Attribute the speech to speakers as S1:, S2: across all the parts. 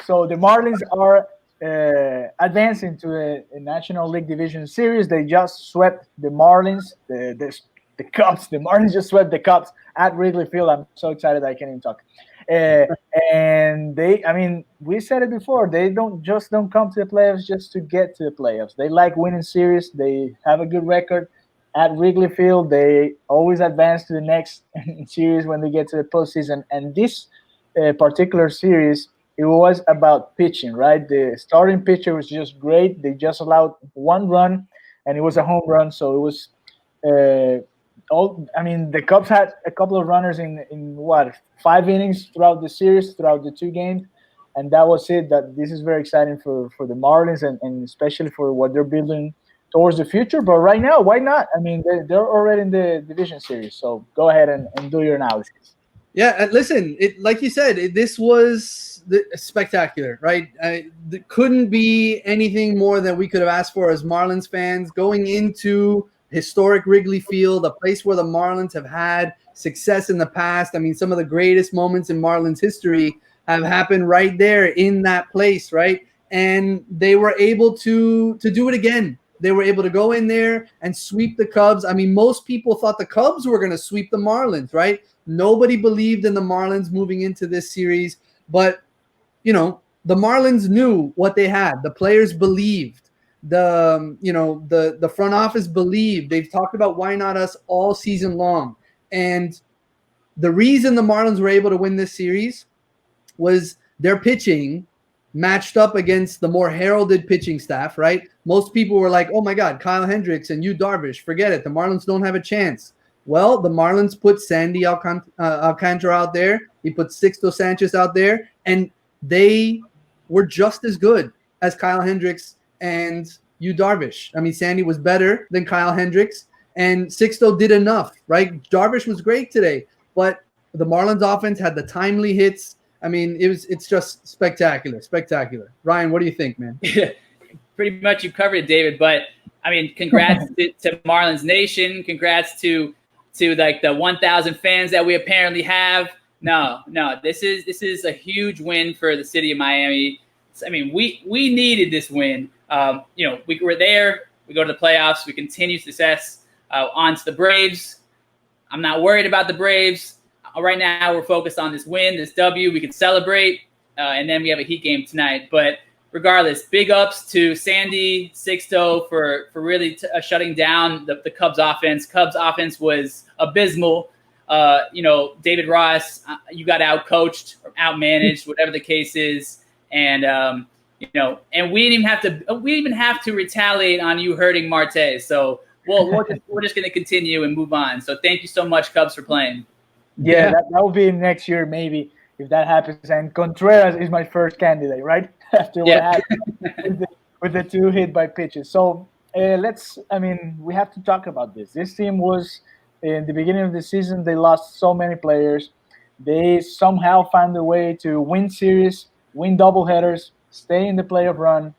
S1: So the Marlins are advancing to the National League Division Series. They just swept the Marlins, the Cubs. The Marlins just swept the Cubs at Wrigley Field. I'm so excited I can't even talk. Uh, and I mean, we said it before. They don't come to the playoffs just to get to the playoffs. They like winning series. They have a good record at Wrigley Field. They always advance to the next series when they get to the postseason. And this particular series, it was about pitching, right? The starting pitcher was just great. They just allowed one run, and it was a home run. So it was uh, all. I mean, the Cubs had a couple of runners in what 5 innings throughout the series, throughout the 2 games, and that was it. That this is very exciting for the Marlins, and especially for what they're building towards the future. But right now, why not? I mean, they're already in the division series, so go ahead and do your analysis.
S2: Yeah, and listen, like you said, this was spectacular, right? There couldn't be anything more than we could have asked for as Marlins fans going into historic Wrigley Field, a place where the Marlins have had success in the past. I mean, some of the greatest moments in Marlins history have happened right there in that place, right? And they were able to do it again. They were able to go in there and sweep the Cubs. I mean, most people thought the Cubs were going to sweep the Marlins, right? Nobody believed in the Marlins moving into this series, but the Marlins knew what they had. The players believed. The front office believed. They've talked about why not us all season long. And the reason the Marlins were able to win this series was their pitching matched up against the more heralded pitching staff, right? Most people were like, oh my God, Kyle Hendricks and Yu Darvish, forget it. The Marlins don't have a chance. Well, the Marlins put Sandy Alcantara out there. He put Sixto Sanchez out there, and they were just as good as Kyle Hendricks and Yu Darvish. I mean, Sandy was better than Kyle Hendricks, and Sixto did enough, right? Darvish was great today, but the Marlins offense had the timely hits. I mean, it's just spectacular. Ryan, what do you think, man?
S3: Pretty much you covered it, David. But I mean, congrats to Marlins Nation. Congrats to like the 1,000 fans that we apparently have. No, this is a huge win for the city of Miami. I mean, we needed this win. We were there. We go to the playoffs. We continue success. On to the Braves. I'm not worried about the Braves. Right now, we're focused on this win, this W. We can celebrate, and then we have a Heat game tonight. But regardless, big ups to Sandy, Sixto for really shutting down the Cubs offense. Cubs offense was abysmal. David Ross, you got out-coached or out-managed, whatever the case is. And, and we didn't even have to retaliate on you hurting Marte. So we're just going to continue and move on. So thank you so much, Cubs, for playing.
S1: Yeah, that will be next year maybe if that happens. And Contreras is my first candidate, right? After what happened with the 2 hit by pitches. So we have to talk about this. This team was, in the beginning of the season, they lost so many players. They somehow found a way to win series, win doubleheaders, stay in the playoff run.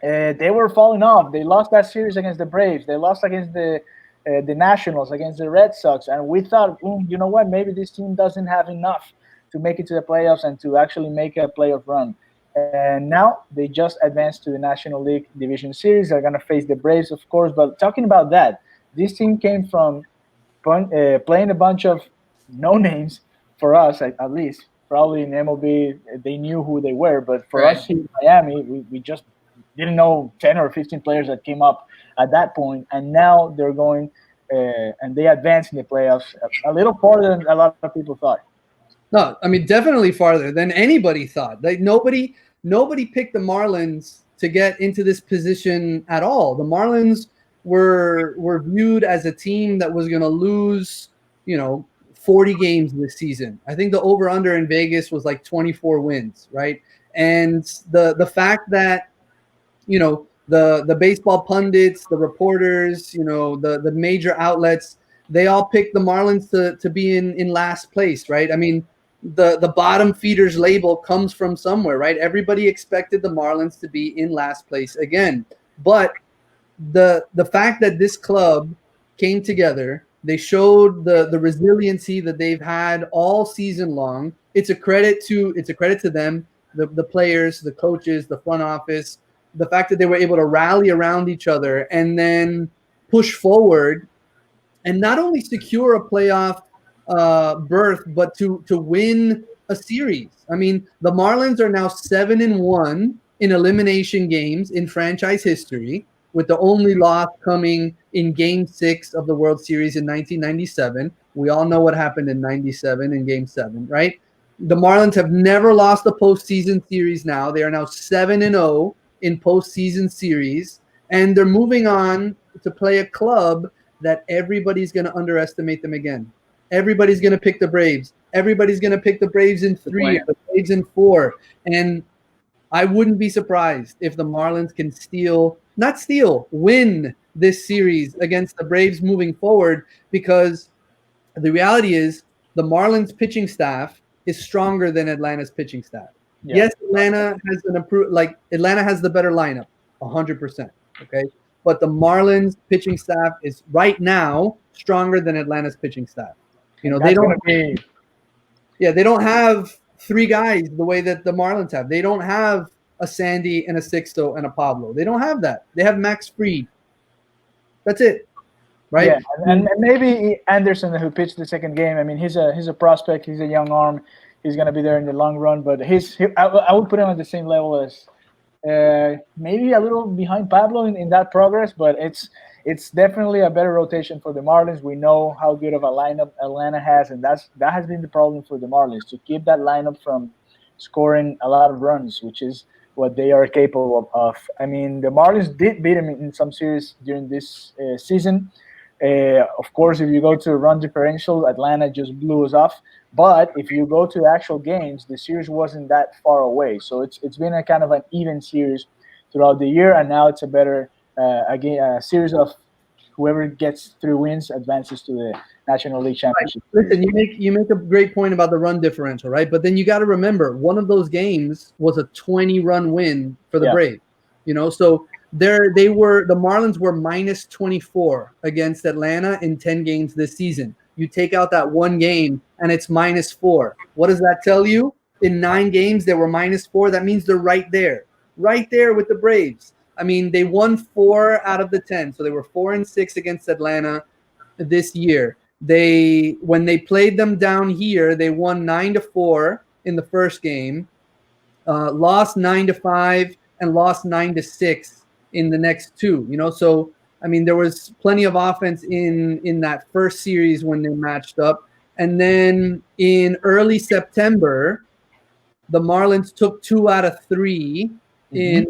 S1: They were falling off. They lost that series against the Braves. They lost against the Nationals, against the Red Sox, and we thought, you know what, maybe this team doesn't have enough to make it to the playoffs and to actually make a playoff run. And now they just advanced to the National League Division Series. They're going to face the Braves, of course. But talking about that, this team came from playing a bunch of no names for us, at least. Probably in MLB, they knew who they were. But for us here in Miami, we just didn't know 10 or 15 players that came up at that point, and now they're going and they advance in the playoffs a little farther than a lot of people thought.
S2: No, I mean definitely farther than anybody thought. Like nobody picked the Marlins to get into this position at all. The Marlins were viewed as a team that was going to lose, 40 games this season. I think the over/under in Vegas was like 24 wins, right? And the fact that the baseball pundits, the reporters, the major outlets, they all picked the Marlins to be in last place, right? I mean, the bottom feeders label comes from somewhere, right? Everybody expected the Marlins to be in last place again. But the fact that this club came together, they showed the resiliency that they've had all season long. It's a credit to them. the players, the coaches, the front office, the fact that they were able to rally around each other and then push forward and not only secure a playoff berth, but to win a series. I mean, the Marlins are now 7-1 in elimination games in franchise history, with the only loss coming in Game 6 of the World Series in 1997. We all know what happened in 97 in Game 7, right? The Marlins have never lost a postseason series now. They are now 7-0 in postseason series, and they're moving on to play a club that everybody's going to underestimate them again. Everybody's going to pick the Braves. Everybody's going to pick the Braves in 3, the Braves in 4. And I wouldn't be surprised if the Marlins can win this series against the Braves moving forward, because the reality is the Marlins pitching staff is stronger than Atlanta's pitching staff. Yeah. Yes, Atlanta has Atlanta has the better lineup, 100%. Okay. But the Marlins pitching staff is right now stronger than Atlanta's pitching staff. You know, they don't have 3 guys the way that the Marlins have. They don't have a Sandy and a Sixto and a Pablo. They don't have that. They have Max Fried. That's it. Right?
S1: Yeah, and maybe Anderson, who pitched the second game. I mean, he's a prospect. He's a young arm. He's going to be there in the long run. But I would put him at the same level as maybe a little behind Pablo in that progress. But it's definitely a better rotation for the Marlins. We know how good of a lineup Atlanta has, and that has been the problem for the Marlins, to keep that lineup from scoring a lot of runs, which is what they are capable of. I mean, the Marlins did beat them in some series during this season. Of course, if you go to run differential, Atlanta just blew us off. But if you go to actual games, the series wasn't that far away. So it's been a kind of an even series throughout the year, and now it's a better a series of whoever gets 3 wins advances to the National League Championship.
S2: Right. Listen, you make a great point about the run differential, right? But then you got to remember, one of those games was a 20-run win for the Braves. You know, so the Marlins were minus 24 against Atlanta in 10 games this season. You take out that one game, and it's minus 4. What does that tell you? In 9 games, they were minus 4. That means they're right there with the Braves. I mean, they won 4 out of the 10, so they were 4-6 against Atlanta this year. When they played them down here, they won 9-4 in the first game, lost 9-5, and lost 9-6 in the next 2. You know, so I mean, there was plenty of offense in that first series when they matched up, and then in early September, the Marlins took 2 out of 3 in.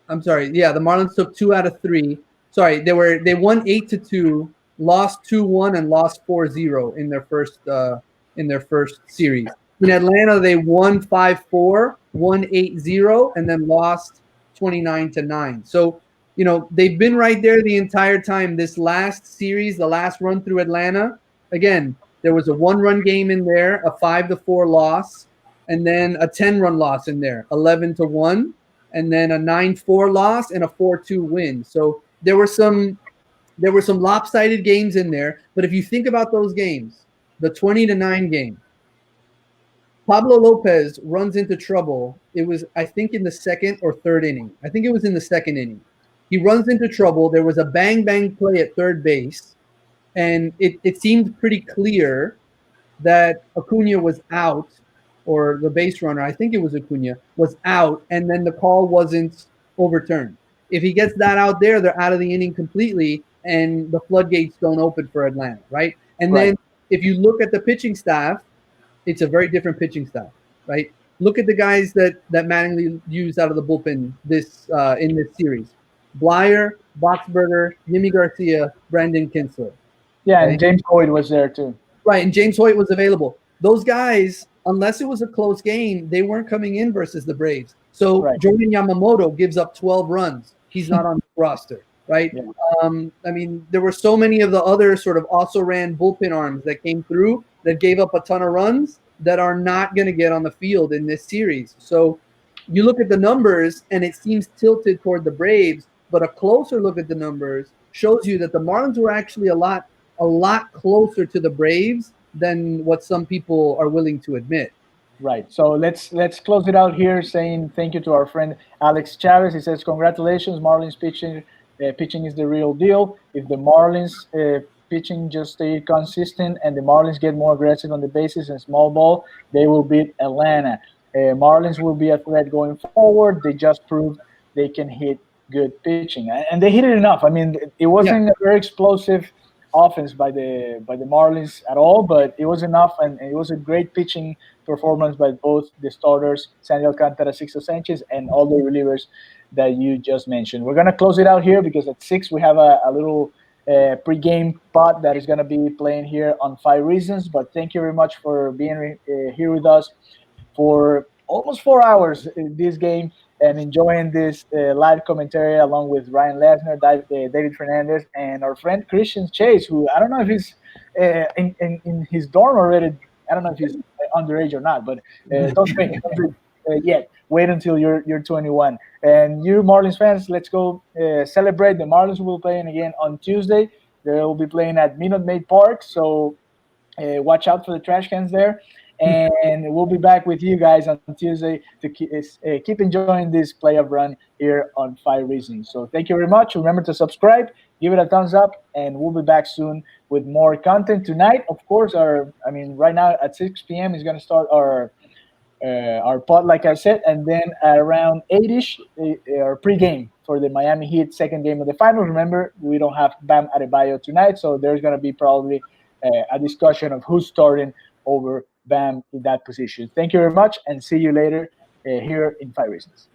S2: The Marlins took 2 out of 3. Sorry, they won 8-2, lost 2-1, and lost 4-0 in their first series. In Atlanta, they won 5-4, won 8-0, and then lost 29-9. So, you know, they've been right there the entire time. This last series, the last run through Atlanta, again, there was a 1-run game in there, a 5-4 loss, and then a 10-run loss in there, 11-1. And then a 9-4 loss and a 4-2 win. So there were some lopsided games in there. But if you think about those games, the 20-9 game, Pablo Lopez runs into trouble. It was, I think, in the 2nd or 3rd inning. I think it was in the 2nd inning. He runs into trouble. There was a bang play at third base, and it seemed pretty clear that Acuna was out. Or the base runner, I think it was Acuna, was out, and then the call wasn't overturned. If he gets that out there, they're out of the inning completely, and the floodgates don't open for Atlanta, right? And then if you look at the pitching staff, it's a very different pitching staff, right? Look at the guys that Mattingly used out of the bullpen in this series. Blyer, Boxberger, Yimi Garcia, Brandon Kinsler.
S1: Yeah, and James Hoyt was there too.
S2: Right, and James Hoyt was available. Those guys, unless it was a close game, they weren't coming in versus the Braves. So Jordan Yamamoto gives up 12 runs. He's not on the roster, right? Yeah. I mean, there were so many of the other sort of also ran bullpen arms that came through that gave up a ton of runs that are not going to get on the field in this series. So you look at the numbers, and it seems tilted toward the Braves, but a closer look at the numbers shows you that the Marlins were actually a lot closer to the Braves than what some people are willing to admit.
S1: Right. So let's close it out here, saying thank you to our friend Alex Chavez. He says, "Congratulations, Marlins pitching. Pitching is the real deal. If the Marlins pitching just stay consistent and the Marlins get more aggressive on the bases and small ball, they will beat Atlanta. Marlins will be a threat going forward. They just proved they can hit good pitching, and they hit it enough. I mean, it wasn't a very explosive offense by the Marlins at all, but it was enough, and it was a great pitching performance by both the starters, Sandy Alcantara, Sixto Sanchez, and all the relievers that you just mentioned. We're gonna close it out here because at 6 we have a little pre-game pod that is gonna be playing here on 5 Reasons. But thank you very much for being here with us for almost 4 hours in this game and enjoying this live commentary along with Ryan Lesnar, David Fernandez, and our friend Christian Chase, who I don't know if he's in his dorm already. I don't know if he's underage or not, but don't drink yet. Wait until you're 21. And you Marlins fans, let's go celebrate. The Marlins will be playing again on Tuesday. They will be playing at Minute Maid Park, so watch out for the trash cans there. And we'll be back with you guys on Tuesday to keep enjoying this playoff run here on 5 Reasons. So thank you very much. Remember to subscribe, give it a thumbs up, and we'll be back soon with more content. Tonight, of course, right now at 6 p.m. is going to start our pod, like I said, and then at around 8-ish, our pregame for the Miami Heat second game of the finals. Remember, we don't have Bam Adebayo tonight, so there's going to be probably a discussion of who's starting over Bam in that position. Thank you very much, and see you later here in 5 Reasons.